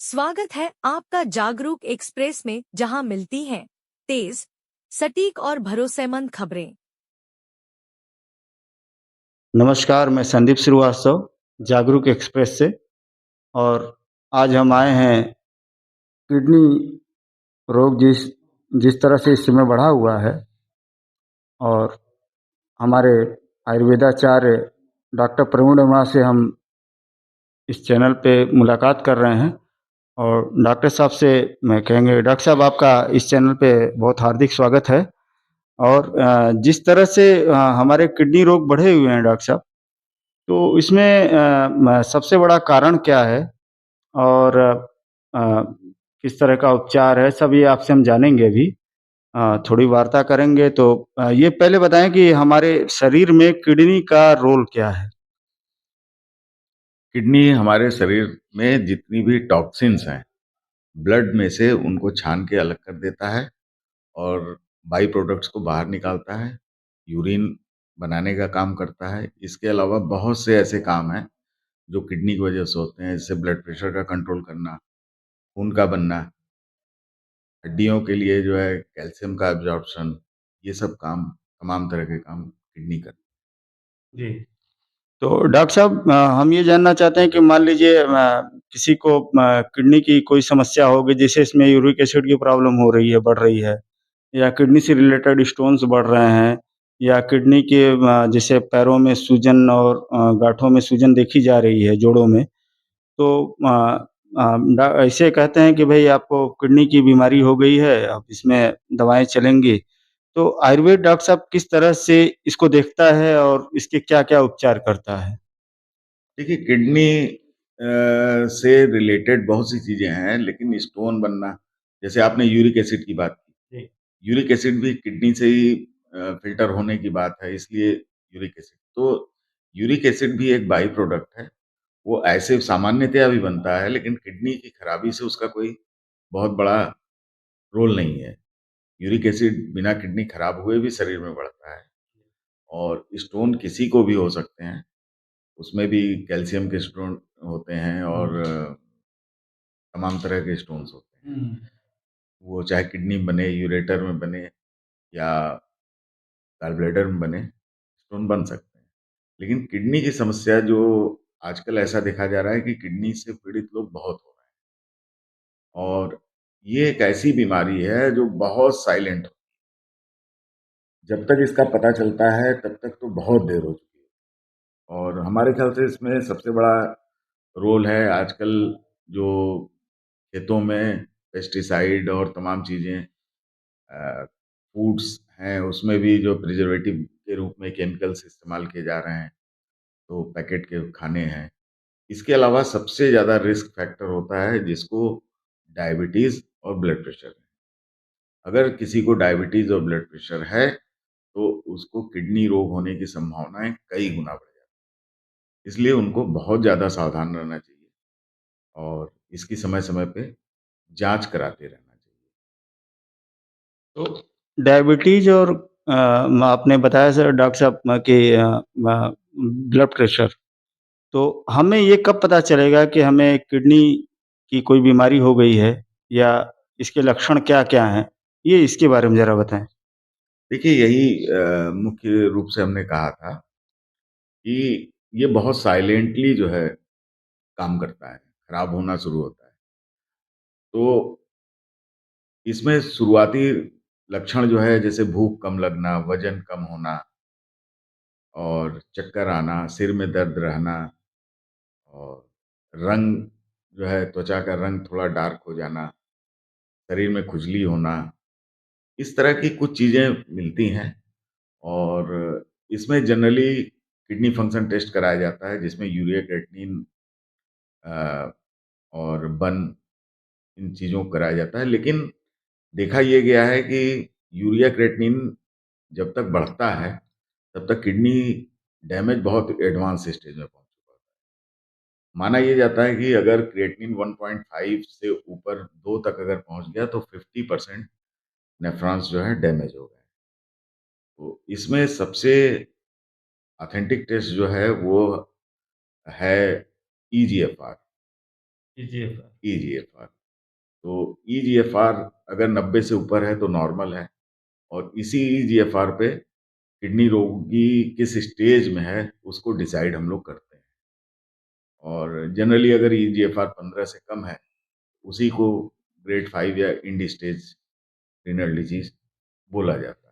स्वागत है आपका जागरूक एक्सप्रेस में, जहां मिलती हैं तेज, सटीक और भरोसेमंद खबरें। नमस्कार, मैं संदीप श्रीवास्तव, जागरूक एक्सप्रेस से। और आज हम आए हैं किडनी रोग जिस जिस तरह से इस समय बढ़ा हुआ है, और हमारे आयुर्वेदाचार्य डॉक्टर प्रवीण वर्मा से हम इस चैनल पे मुलाकात कर रहे हैं। और डॉक्टर साहब से मैं कहेंगे, डॉक्टर साहब आपका इस चैनल पे बहुत हार्दिक स्वागत है। और जिस तरह से हमारे किडनी रोग बढ़े हुए हैं डॉक्टर साहब, तो इसमें सबसे बड़ा कारण क्या है? और किस तरह का उपचार है, सब ये आपसे हम जानेंगे अभी। थोड़ी वार्ता करेंगे, तो ये पहले बताएँ कि हमारे शरीर में किडनी का रोल क्या है? किडनी हमारे शरीर में जितनी भी टॉक्सिन्स हैं, ब्लड में से उनको छान के अलग कर देता है और बाई प्रोडक्ट्स को बाहर निकालता है, यूरिन बनाने का काम करता है। इसके अलावा बहुत से ऐसे काम हैं जो किडनी की वजह से होते हैं, जैसे ब्लड प्रेशर का कंट्रोल करना, खून का बनना, हड्डियों के लिए जो है कैल्शियम का एब्जॉर्प्शन, ये सब काम, तमाम तरह के काम किडनी करती जी। तो डॉक्टर साहब, हम ये जानना चाहते हैं कि मान लीजिए किसी को किडनी की कोई समस्या हो गई, जैसे इसमें यूरिक एसिड की प्रॉब्लम हो रही है, बढ़ रही है, या किडनी से रिलेटेड स्टोन्स बढ़ रहे हैं, या किडनी के जैसे पैरों में सूजन और गाँठों में सूजन देखी जा रही है, जोड़ों में। तो ऐसे कहते हैं कि भई आपको किडनी की बीमारी हो गई है, अब इसमें दवाएँ चलेंगी। तो आयुर्वेद डॉक्टर साहब किस तरह से इसको देखता है और इसके क्या-क्या उपचार करता है? देखिए, किडनी से रिलेटेड बहुत सी चीज़ें हैं, लेकिन स्टोन बनना, जैसे आपने यूरिक एसिड की बात की। जी। यूरिक एसिड भी किडनी से ही फ़िल्टर होने की बात है, इसलिए यूरिक एसिड। तो यूरिक एसिड भी एक बाई प्रोडक्ट है। वो ऐसे सामान्यतया भी बनता है, लेकिन किडनी की खराबी से उसका कोई बहुत बड़ा रोल नहीं है। यूरिक एसिड बिना किडनी खराब हुए भी शरीर में बढ़ता है, और स्टोन किसी को भी हो सकते हैं। उसमें भी कैल्शियम के स्टोन होते हैं और तमाम तरह के स्टोन्स होते हैं। वो चाहे किडनी में बने, यूरेटर में बने या गॉल ब्लैडर में बने, स्टोन बन सकते हैं। लेकिन किडनी की समस्या जो आजकल ऐसा देखा जा रहा है कि किडनी से पीड़ित लोग बहुत हो रहे हैं, और ये एक ऐसी बीमारी है जो बहुत साइलेंट, जब तक इसका पता चलता है तब तक तो बहुत देर हो चुकी है। और हमारे ख्याल से इसमें सबसे बड़ा रोल है आजकल जो खेतों में पेस्टिसाइड और तमाम चीज़ें, फूड्स हैं, उसमें भी जो प्रिजर्वेटिव के रूप में केमिकल्स इस्तेमाल किए जा रहे हैं, तो पैकेट के खाने हैं। इसके अलावा सबसे ज़्यादा रिस्क फैक्टर होता है जिसको डायबिटीज़ और ब्लड प्रेशर है। अगर किसी को डायबिटीज़ और ब्लड प्रेशर है, तो उसको किडनी रोग होने की संभावनाएँ कई गुना बढ़ जाती हैं। इसलिए उनको बहुत ज़्यादा सावधान रहना चाहिए और इसकी समय-समय पे जाँच कराते रहना चाहिए। तो डायबिटीज़ और आपने बताया सर डॉक्टर साहब कि ब्लड प्रेशर, तो हमें ये कब पता चलेगा कि हमें किडनी की कोई बीमारी हो गई है, या इसके लक्षण क्या-क्या हैं? ये इसके बारे में ज़रा बताएँ। देखिए, यही मुख्य रूप से हमने कहा था कि ये बहुत साइलेंटली जो है काम करता है, खराब होना शुरू होता है। तो इसमें शुरुआती लक्षण जो है, जैसे भूख कम लगना, वज़न कम होना और चक्कर आना, सिर में दर्द रहना, और रंग जो है, त्वचा का रंग थोड़ा डार्क हो जाना, शरीर में खुजली होना, इस तरह की कुछ चीज़ें मिलती हैं। और इसमें जनरली किडनी फंक्शन टेस्ट कराया जाता है, जिसमें यूरिया क्रिएटिनिन अ, और बन, इन चीज़ों को कराया जाता है। लेकिन देखा ये गया है कि यूरिया क्रिएटिनिन जब तक बढ़ता है, तब तक किडनी डैमेज बहुत एडवांस स्टेज में पहुँच चुका होता है। माना ये जाता है कि अगर क्रिएटिनिन 1.5 से ऊपर 2 तक अगर पहुँच गया, तो 50% नेफ्रॉन्स जो है डैमेज हो गए। तो इसमें सबसे ऑथेंटिक टेस्ट जो है वो है ईजीएफआर। ईजीएफआर। तो ईजीएफआर अगर 90 से ऊपर है तो नॉर्मल है, और इसी ईजीएफआर पे किडनी रोगी किस स्टेज में है उसको डिसाइड हम लोग करते हैं। और जनरली अगर ईजीएफआर 15 से कम है, उसी को ग्रेड 5 या एंड स्टेज रीनल डिजीज बोला जाता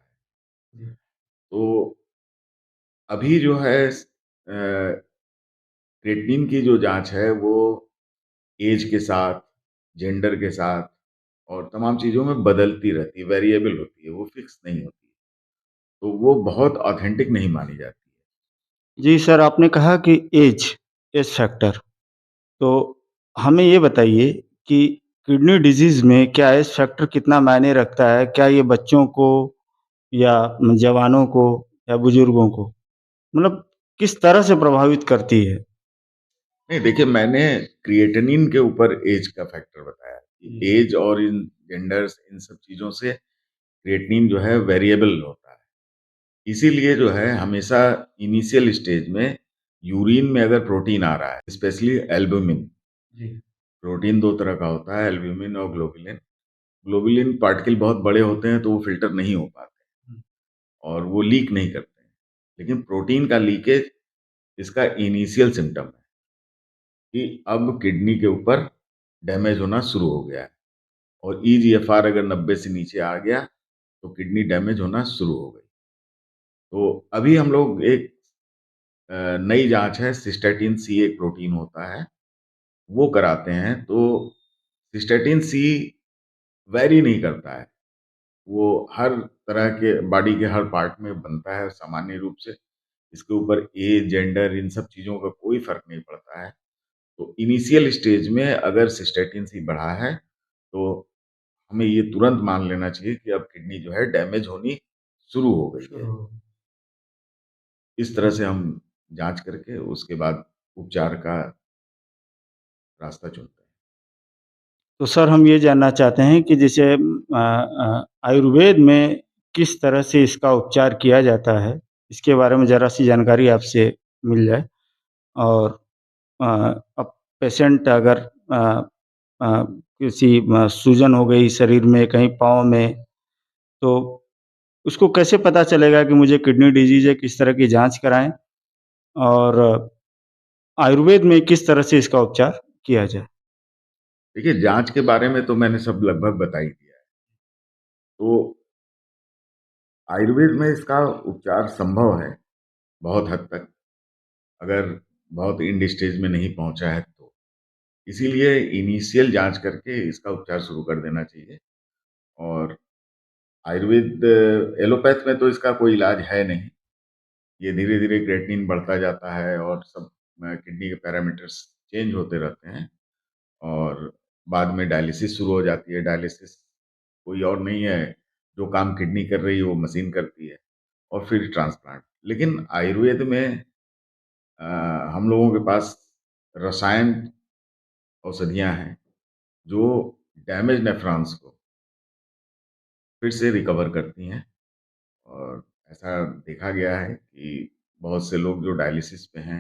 है। तो अभी जो है क्रिएटिनिन की जो जांच है वो एज के साथ, जेंडर के साथ और तमाम चीज़ों में बदलती रहती है, वेरिएबल होती है, वो फिक्स नहीं होती है। तो वो बहुत ऑथेंटिक नहीं मानी जाती है। जी सर, आपने कहा कि एज फैक्टर, तो हमें ये बताइए कि किडनी डिजीज़ में क्या एज फैक्टर कितना मायने रखता है? क्या ये बच्चों को या जवानों को या बुजुर्गों को, मतलब किस तरह से प्रभावित करती है? नहीं, देखिए, मैंने क्रिएटिनिन के ऊपर एज का फैक्टर बताया कि एज और इन जेंडर्स, इन सब चीज़ों से क्रिएटिनिन जो है वेरिएबल होता है। इसीलिए जो है हमेशा इनिशियल स्टेज में यूरिन में अगर प्रोटीन आ रहा है, स्पेशली एल्बुमिन। प्रोटीन 2 तरह का होता है, एल्ब्यूमिन और ग्लोबुलिन। ग्लोबुलिन पार्टिकल बहुत बड़े होते हैं तो वो फ़िल्टर नहीं हो पाते और वो लीक नहीं करते हैं। लेकिन प्रोटीन का लीकेज इसका इनिशियल सिम्पटम है कि अब किडनी के ऊपर डैमेज होना शुरू हो गया है, और ईजीएफआर अगर 90 से नीचे आ गया तो किडनी डैमेज होना शुरू हो गई। तो अभी हम लोग एक नई जाँच है, सिस्टेटिन सी एक प्रोटीन होता है, वो कराते हैं। तो सिस्टेटिन सी वैरी नहीं करता है। वो हर तरह के बॉडी के हर पार्ट में बनता है सामान्य रूप से। इसके ऊपर एज, जेंडर, इन सब चीज़ों का कोई फ़र्क नहीं पड़ता है। तो इनिशियल स्टेज में अगर सिस्टेटिन सी बढ़ा है, तो हमें ये तुरंत मान लेना चाहिए कि अब किडनी जो है डैमेज होनी शुरू हो गई है। इस तरह से हम जाँच करके उसके बाद उपचार का रास्ता चुनते हैं। तो सर हम ये जानना चाहते हैं कि जैसे आयुर्वेद में किस तरह से इसका उपचार किया जाता है? इसके बारे में ज़रा-सी जानकारी आपसे मिल जाए। और अ, अब पेशेंट अगर किसी सूजन हो गई शरीर में, कहीं पाँव में, तो उसको कैसे पता चलेगा कि मुझे किडनी डिजीज़ है? किस तरह की जाँच कराएँ? और आयुर्वेद में किस तरह से इसका उपचार किया जाए? देखिए, जाँच के बारे में तो मैंने सब लगभग बता ही दिया है। तो आयुर्वेद में इसका उपचार संभव है, बहुत हद तक, अगर बहुत एंड स्टेज में नहीं पहुँचा है तो। इसीलिए इनिशियल जाँच करके इसका उपचार शुरू कर देना चाहिए। और आयुर्वेद, एलोपैथ में तो इसका कोई इलाज है नहीं। ये धीरे-धीरे क्रिएटिनिन बढ़ता जाता है और सब किडनी के पैरामीटर्स चेंज होते रहते हैं, और बाद में डायलिसिस शुरू हो जाती है। डायलिसिस कोई और नहीं है, जो काम किडनी कर रही है वो मशीन करती है, और फिर ट्रांसप्लांट। लेकिन आयुर्वेद में अ, हम लोगों के पास रसायन औषधियाँ हैं, जो डैमेज नेफ्रॉन्स को फिर से रिकवर करती हैं। और ऐसा देखा गया है कि बहुत से लोग जो डायलिसिस पे हैं,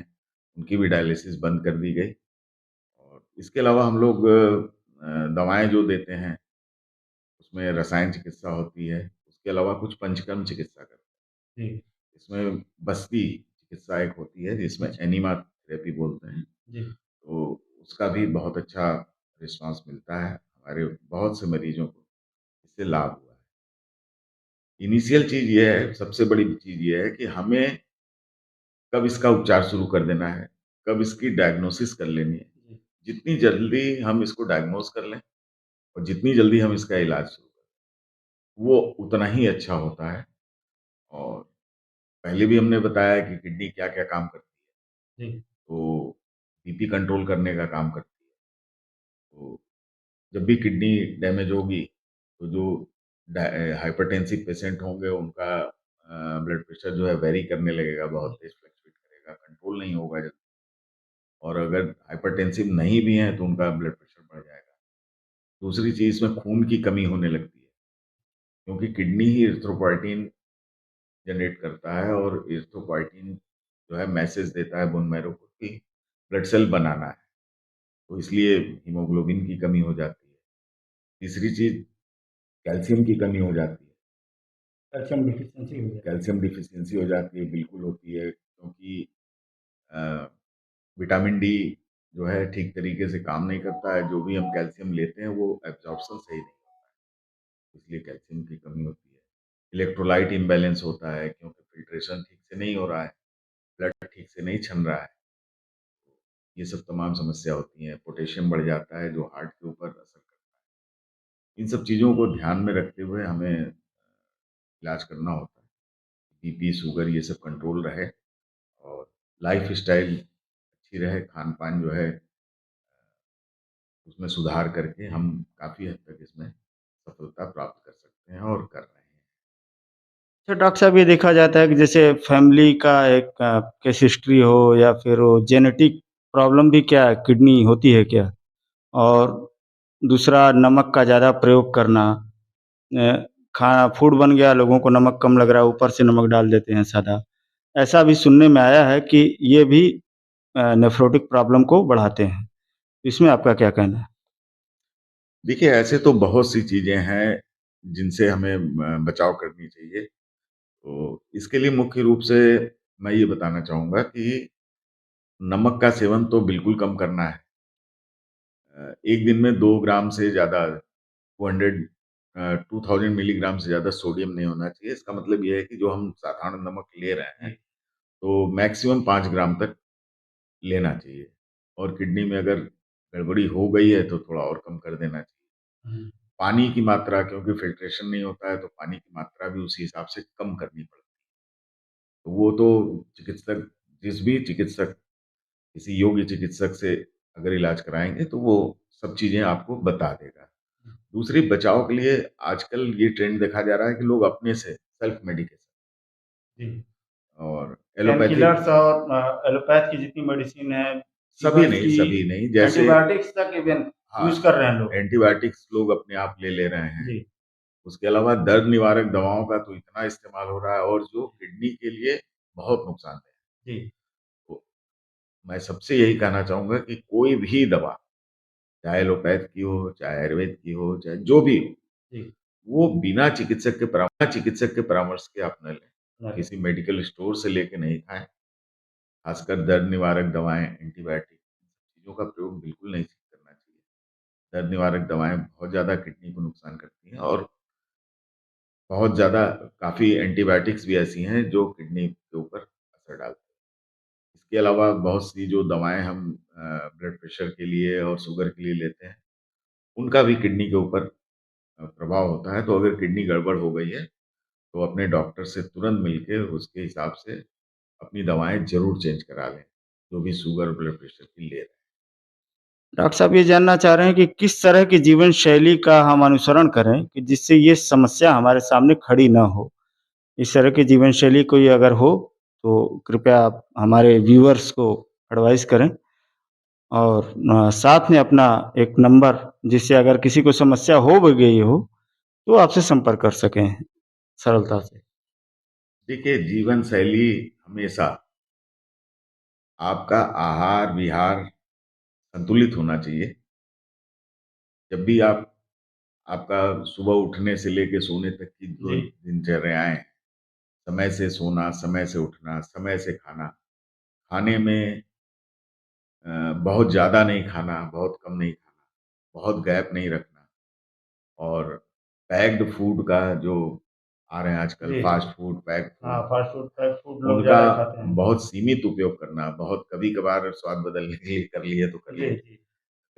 उनकी भी डायलिसिस बंद कर दी गई। और इसके अलावा हम लोग दवाएँ जो देते हैं, उसमें रसायन चिकित्सा होती है। उसके अलावा कुछ पंचकर्म चिकित्सा करते हैं। इसमें बस्ती चिकित्सा एक होती है, जिसमें एनिमा थेरेपी बोलते हैं। तो उसका भी बहुत अच्छा रिस्पॉन्स मिलता है। हमारे बहुत से मरीजों को इससे लाभ हुआ है। इनिशियल चीज़ ये है, सबसे बड़ी चीज़ ये है कि हमें कब इसका उपचार शुरू कर देना है, कब इसकी डायग्नोसिस कर लेनी है। जितनी जल्दी हम इसको डायग्नोज़ कर लें और जितनी जल्दी हम इसका इलाज शुरू करें, वो उतना ही अच्छा होता है। और पहले भी हमने बताया कि किडनी क्या-क्या काम करती है। तो बीपी कंट्रोल करने का काम करती है। तो जब भी किडनी डैमेज होगी, तो जो हाइपरटेंसिव पेशेंट होंगे, उनका ब्लड प्रेशर जो है वेरी करने लगेगा, बहुत तेज़ फ्लक्चुएट करेगा, कंट्रोल नहीं होगा जल्दी। और अगर हाइपरटेंसिव नहीं भी हैं, तो उनका ब्लड प्रेशर बढ़ जाएगा। दूसरी चीज़, इसमें खून की कमी होने लगती है, क्योंकि किडनी ही इरिथ्रोपोइटीन जनरेट करता है, और इरिथ्रोपोइटीन जो है मैसेज देता है बोन मैरो को कि ब्लड सेल बनाना है। तो इसलिए हीमोग्लोबिन की कमी हो जाती है। तीसरी चीज़ कैल्शियम की कमी हो जाती है। कैल्शियम डिफिशियंसी हो जाती है, बिल्कुल होती है, क्योंकि अ, विटामिन डी जो है ठीक तरीके से काम नहीं करता है। जो भी हम कैल्शियम लेते हैं वो एब्जॉर्प्शन सही नहीं होता है, इसलिए कैल्शियम की कमी होती है। इलेक्ट्रोलाइट इम्बैलेंस होता है, क्योंकि फिल्ट्रेशन ठीक से नहीं हो रहा है, ब्लड ठीक से नहीं छन रहा है। ये सब तमाम समस्या होती हैं। पोटेशियम बढ़ जाता है, जो हार्ट के ऊपर असर करता है। इन सब चीज़ों को ध्यान में रखते हुए हमें इलाज करना होता है। बीपी, शुगर ये सब कंट्रोल रहे और लाइफ़स्टाइल अच्छी रहे, खान-पान जो है उसमें सुधार करके हम काफ़ी हद तक इसमें सफलता प्राप्त कर सकते हैं और कर रहे हैं। अच्छा डॉक्टर साहब, ये देखा जाता है कि जैसे फैमिली का एक केस हिस्ट्री हो या फिर वो जेनेटिक प्रॉब्लम भी क्या किडनी होती है क्या? और दूसरा नमक का ज़्यादा प्रयोग करना, खाना फूड बन गया, लोगों को नमक कम लग रहा है, ऊपर से नमक डाल देते हैं सादा। ऐसा भी सुनने में आया है कि ये भी नेफ्रोटिक प्रॉब्लम को बढ़ाते हैं। इसमें आपका क्या कहना है? देखिए, ऐसे तो बहुत सी चीज़ें हैं जिनसे हमें बचाव करनी चाहिए। तो इसके लिए मुख्य रूप से मैं ये बताना चाहूँगा कि नमक का सेवन तो बिल्कुल कम करना है। एक दिन में 2 ग्राम से ज़्यादा 200 2000 मिलीग्राम से ज़्यादा सोडियम नहीं होना चाहिए। इसका मतलब ये है कि जो हम साधारण नमक ले रहे हैं, तो मैक्सिमम 5 ग्राम तक लेना चाहिए और किडनी में अगर गड़बड़ी हो गई है, तो थोड़ा और कम कर देना चाहिए। पानी की मात्रा, क्योंकि फ़िल्ट्रेशन नहीं होता है, तो पानी की मात्रा भी उसी हिसाब से कम करनी पड़ती है। तो वो तो चिकित्सक जिस भी चिकित्सक किसी योग्य चिकित्सक से अगर इलाज कराएँगे, तो वो सब चीज़ें आपको बता देगा। दूसरी बचाव के लिए आजकल ये ट्रेंड देखा जा रहा है कि लोग अपने से सेल्फ मेडिकेशन और पेन एलोपैथिक किलर्स और एलोपैथ की जितनी मेडिसिन है, फीवर्स की, सभी नहीं, जैसे एंटीबायोटिक्स तक इवन हाँ, यूज़ कर रहे हैं लोग। एंटीबायोटिक्स लोग अपने आप ले रहे हैं। जी, उसके अलावा दर्द निवारक दवाओं का तो इतना इस्तेमाल हो रहा है और जो किडनी के लिए बहुत नुकसानदेह है। जी, तो मैं सबसे यही कहना चाहूँगा कि कोई भी दवा, चाहे एलोपैथ की हो, चाहे आयुर्वेद की हो, चाहे जो भी हो, जी। वो बिना चिकित्सक के परामर्श के आप न लें। राइट। किसी मेडिकल स्टोर से लेके नहीं खाएँ। खासकर दर्द निवारक दवाएँ, एंटीबायोटिक चीज़ों का प्रयोग बिल्कुल नहीं करना चाहिए। दर्द निवारक दवाएँ बहुत ज़्यादा किडनी को नुकसान करती हैं और बहुत ज़्यादा काफ़ी एंटीबायोटिक्स भी ऐसी हैं जो किडनी के ऊपर असर डालती हैं। इसके अलावा बहुत सी जो दवाएँ हम ब्लड प्रेशर के लिए और शुगर के लिए लेते हैं, उनका भी किडनी के ऊपर प्रभाव होता है। तो अगर किडनी गड़बड़ हो गई है, तो अपने डॉक्टर से तुरंत मिलके उसके हिसाब से अपनी दवाएँ ज़रूर चेंज करा लें, जो भी शुगर और ब्लड प्रेशर की ले रहे हैं। डॉक्टर साहब, ये जानना चाह रहे हैं कि किस तरह की जीवन शैली का हम अनुसरण करें कि जिससे ये समस्या हमारे सामने खड़ी ना हो? इस तरह की जीवन शैली कोई अगर हो, तो कृपया आप हमारे व्यूअर्स को एडवाइस करें और साथ में अपना एक नंबर, जिससे अगर किसी को समस्या हो भी गई हो, तो आपसे संपर्क कर सकें सरलता से। देखिए, जीवन शैली हमेशा आपका आहार-विहार संतुलित होना चाहिए। जब भी आपका सुबह उठने से लेके सोने तक की जो जी। दिनचर्याएँ हैं, समय से सोना, समय से उठना, समय से खाना, खाने में बहुत ज़्यादा नहीं खाना, बहुत कम नहीं खाना, बहुत गैप नहीं रखना और पैक्ड फूड का जो आ रहे हैं आजकल जी, जी। फ़ास्ट फूड, पैक्ड हाँ, फूड, फास्ट फूड लोग उनका ज़्यादा खाते हैं। बहुत सीमित उपयोग करना, बहुत कभी-कभार स्वाद बदलने के लिए कर लिए तो कर जी, लिए। जी।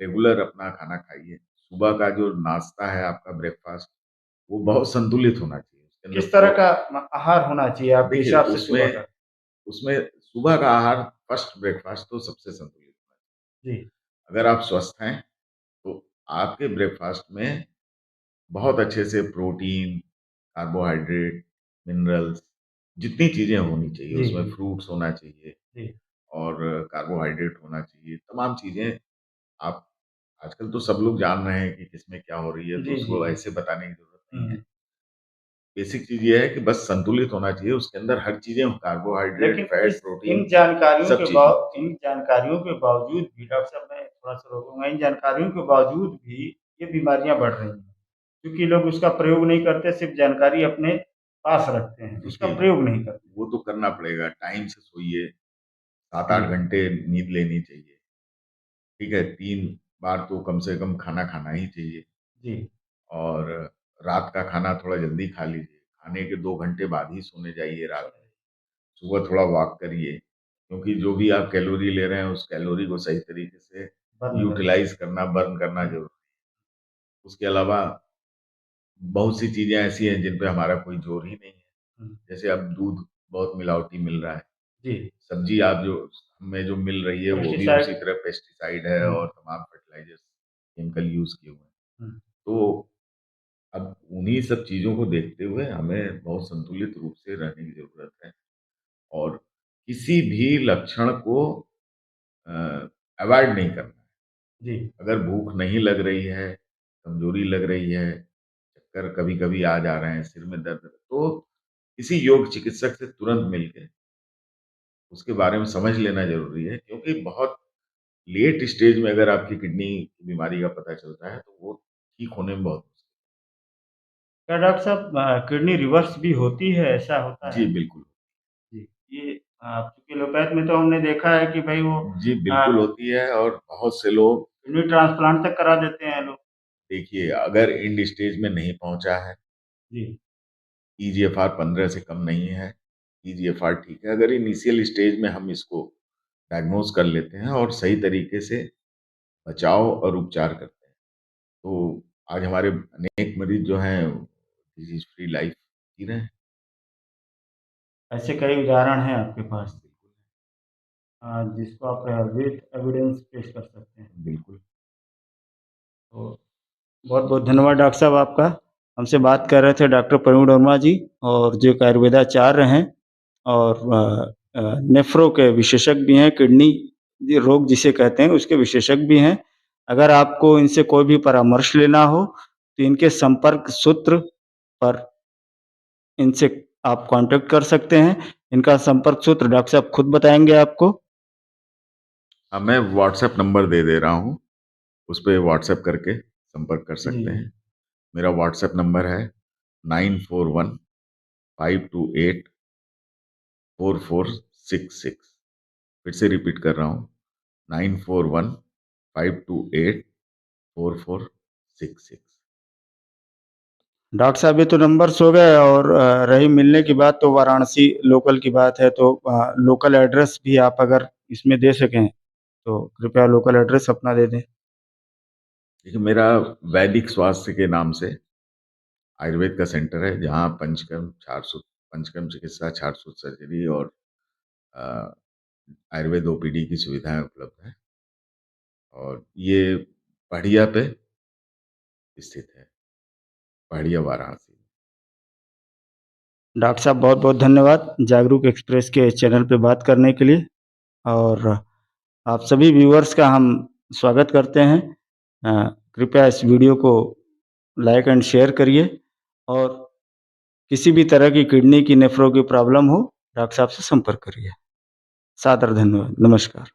रेगुलर अपना खाना खाइए। सुबह का जो नाश्ता है आपका ब्रेकफ़ास्ट, वो बहुत संतुलित होना चाहिए। उसके अंदर किस तरह प्रो का आहार होना चाहिए आपके देखिए हिसाब से सुबह उसमें का? उसमें सुबह का आहार फर्स्ट ब्रेकफ़ास्ट तो सबसे संतुलित होना चाहिए। जी, अगर आप स्वस्थ हैं, तो आपके ब्रेकफ़ास्ट में बहुत अच्छे से प्रोटीन, कार्बोहाइड्रेट, मिनरल्स जितनी चीज़ें होनी चाहिए, जी, उसमें जी, फ्रूट्स होना चाहिए जी, और कार्बोहाइड्रेट होना चाहिए, तमाम चीज़ें आप आजकल तो सब लोग जान रहे हैं कि किसमें क्या हो रही है, तो जी, जी, उसको जी। ऐसे बताने की ज़रूरत नहीं है। हुँ। बेसिक चीज़ ये है कि बस संतुलित होना चाहिए, उसके अंदर हर चीज़ें हो, कार्बोहाइड्रेट, लेकिन फैट, इस प्रोटीन इन जानकारियों सब के चीज़ होनी चाहिए। इन जानकारियों के बावजूद भी डॉक्टर साहब, मैं थोड़ा-सा रोकूँगा। इन जानकारियों के बावजूद भी ये बीमारियाँ बढ़ रही हैं, क्योंकि लोग उसका प्रयोग नहीं करते, सिर्फ़ जानकारी अपने पास रखते हैं, उसका देखिए, प्रयोग नहीं करते। वो तो करना पड़ेगा, टाइम से सोइए, 7-8 जी, घंटे नींद लेनी चाहिए, ठीक है? 3 बार तो कम से कम खाना खाना ही चाहिए जी, और रात का खाना थोड़ा जल्दी खा लीजिए, खाने के 2 घंटे बाद ही सोने जाइए रात में। सुबह थोड़ा वॉक करिए, क्योंकि जो भी आप कैलोरी ले रहे हैं, उस कैलोरी को सही तरीके से बंद कर यूटिलाइज़ करना, बर्न करना ज़रूरी है। उसके अलावा बहुत सी चीज़ें ऐसी हैं जिन पे हमारा कोई ज़ोर ही नहीं है। हुँ, जैसे अब दूध बहुत मिलावटी मिल रहा है, जी, सब्ज़ी आप जो हमें जो मिल रही है वो भी उसी पेस्टिसाइड तरह पेस्टिसाइड है हुँ, और तमाम फर्टिलाइज़र्स, केमिकल यूज़ किए हुए हैं। हुँ, तो अब उन्हीं सब चीज़ों को देखते हुए हमें बहुत संतुलित रूप से रहने की ज़रूरत है और किसी भी लक्षण को अ, अवॉइड नहीं करना है। जी। अगर भूख नहीं लग रही है, कमज़ोरी लग रही है, चक्कर कभी-कभी आ जा रहे हैं, सिर में दर्द है, तो किसी योग चिकित्सक से तुरंत मिलके उसके बारे में समझ लेना ज़रूरी है क्योंकि बहुत लेट स्टेज में अगर आपकी किडनी की बीमारी का पता चलता है, तो वो ठीक होने में बहुत मुश्किल क्या डॉक्टर साहब किडनी रिवर्स भी होती है, ऐसा होता जी, है? बिल्कुल। जी, ये चूँकि एलोपैथ में तो हमने देखा है कि भई वो जी, अ, बिल्कुल होती है और बहुत से लोग किडनी ट्रांसप्लांट तक करा देते हैं लोग। देखिए अगर एंड स्टेज में नहीं पहुँचा है, जी, ईजीएफआर 15 से कम नहीं है, ईजीएफआर ठीक है, अगर इनिशियल स्टेज में हम इसको डायग्नोज़ कर लेते हैं और सही तरीके से बचाव और उपचार करते हैं, तो आज हमारे अनेक मरीज़ जो हैं डिज़ीज़ फ्री लाइफ़ जी रहे हैं। ऐसे कई उदाहरण हैं आपके पास बिल्कुल, जिसको आप विद एविडेंस पेश कर सकते हैं। बिल्कुल। तो बहुत-बहुत धन्यवाद डॉक्टर साहब आपका। हमसे बात कर रहे थे डॉक्टर प्रवीण वर्मा जी और जो एक आयुर्वेदाचार्य हैं और नेफ्रो के विशेषज्ञ भी हैं, किडनी ये रोग जिसे कहते हैं उसके विशेषज्ञ भी हैं। अगर आपको इनसे कोई भी परामर्श लेना हो, तो इनके संपर्क सूत्र पर इनसे आप कॉन्टैक्ट कर सकते हैं। इनका संपर्क सूत्र डॉक्टर साहब खुद बताएँगे आपको। मैं व्हाट्सएप नंबर दे दे रहा हूँ, उस पे व्हाट्सएप करके संपर्क कर जी, सकते जी। हैं। मेरा व्हाट्सएप नंबर है 941 528 4466 फिर से रिपीट कर रहा हूँ 941 528 4466 डॉक्टर साहब ये तो नंबर्स हो गए और रही मिलने की बात तो वाराणसी लोकल की बात है तो लोकल एड्रेस भी आप अगर इसमें दे सकें, तो कृपया लोकल एड्रेस अपना दे दें। देखिए मेरा वैदिक स्वास्थ्य के नाम से आयुर्वेद का सेंटर है जहाँ पंचकर्म चिकित्सा, छारसूत सर्जरी और अ, आयुर्वेद ओपीडी की सुविधाएँ उपलब्ध हैं और ये पहाड़िया पे स्थित है, पहाड़िया वाराणसी। डॉक्टर साहब बहुत-बहुत धन्यवाद जागरूक एक्सप्रेस के चैनल पे बात करने के लिए और आप सभी व्यूअर्स का हम स्वागत करते हैं। कृपया इस वीडियो को लाइक एंड शेयर करिए और किसी भी तरह की किडनी की नेफ्रो की प्रॉब्लम हो, डॉक्टर साहब से संपर्क करिए। सादर धन्यवाद। नमस्कार।